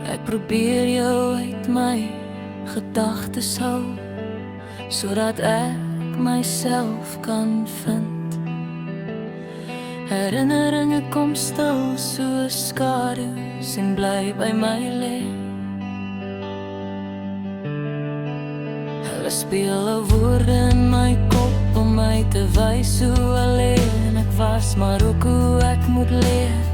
Ek probeer jou uit my gedagtes hou, sodat ek myself kan vind. Herinneringe kom stil soos skadu's en bly by my lê. Hulle speel 'n woorde in my kop om my te wys hoe alleen ek was, maar ook hoe ek moet leer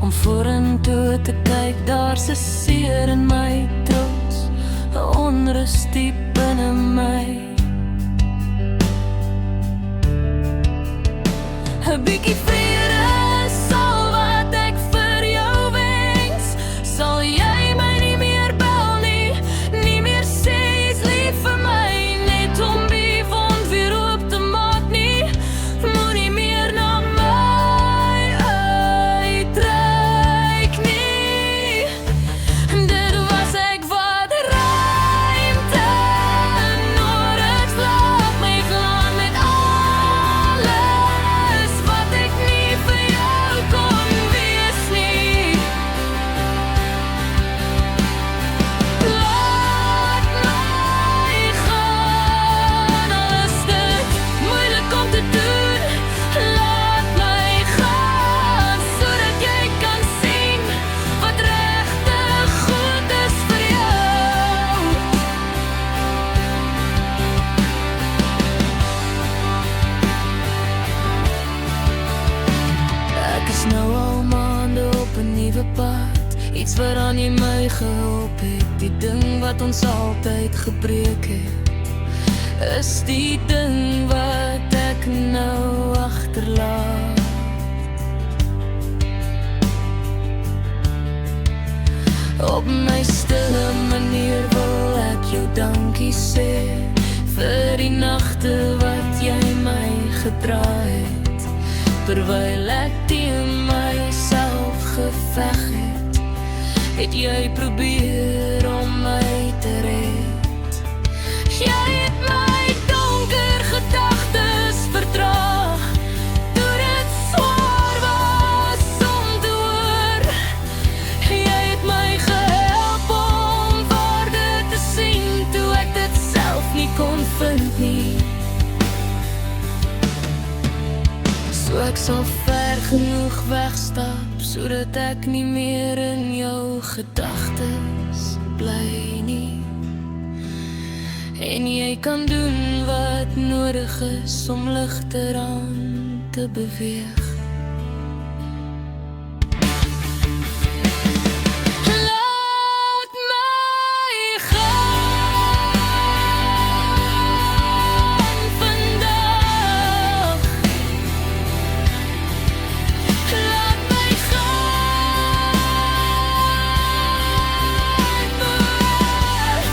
om vorentoe te kyk. Daar's 'n seer in my trots, 'n onrus diep binne my. 'n Bietjie vrede is al wat ek vir jou wens. Sal jy my nie meer bel nie, nie meer sê jy's lief vir my, net om die wond weer oop te maak nie. Moenie meer na my uitreik nie. Dit was ek wat ruimte nodig laat my gaan met alles wat ek nie vir jou kon wees nie. Laat my gaan, al is dit moeilik om te doen. Laat my gaan, sodat jy kan sien wat regtig goed is vir jou. Ek is nou al maande op 'n nuwe pad, iets waaraan jy my gehelp het. Die ding wat ons altyd gebreek het, is die ding wat ek nou agterlaat. Op my stille manier wil ek jou dankie sê vir die nagte wat jy my gedra het, terwyl ek teen myself geveg het jy probeer om my te red. Jy het my donker gedagtes vertraag, toe dit swaar was om te hoor. Jy het my gehelp om waarde te sien, toe ek dit self nie kon vind nie. So ek sal ver genoeg wegstap, sodat ek nie meer in jou gedagtes bly nie. En jy kan doen wat nodig is om ligter aan te beweeg. Laat my gaan vandag. Laat my gaan maar.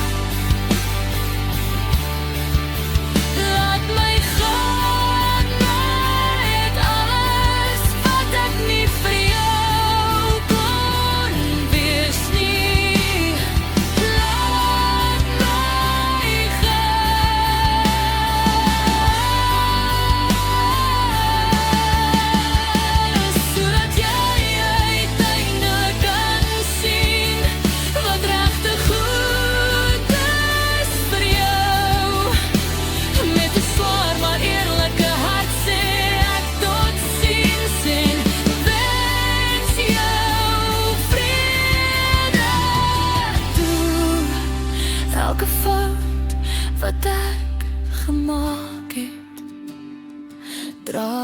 Laat my gaan met alles wat ek nie vir jou kon wees nie. Laat my gaan, sodat jy uiteindelik kan sien wat regtig goed is vir jou. Met 'n swaar maar eerlike hart sê ek tot ziens en wens jou vrede toe. Elke fout wat ek gemaak het, dra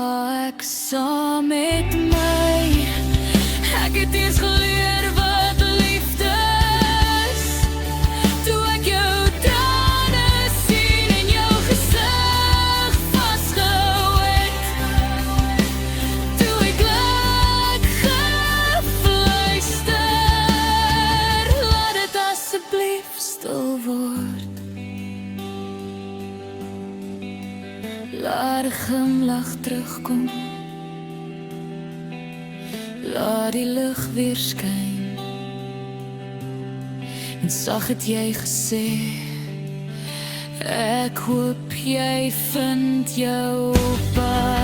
ek saam met my. Ek het eers geleer wat liefde is, toe ek jou trane sien en jou gesig vasgehou het. Toe ek laat gefluister, laat dit asseblief stil word. Laat die glimlach terugkom, laat die lig weer skyn. En sag het jy gesê, ek hoop jy vind jou pad.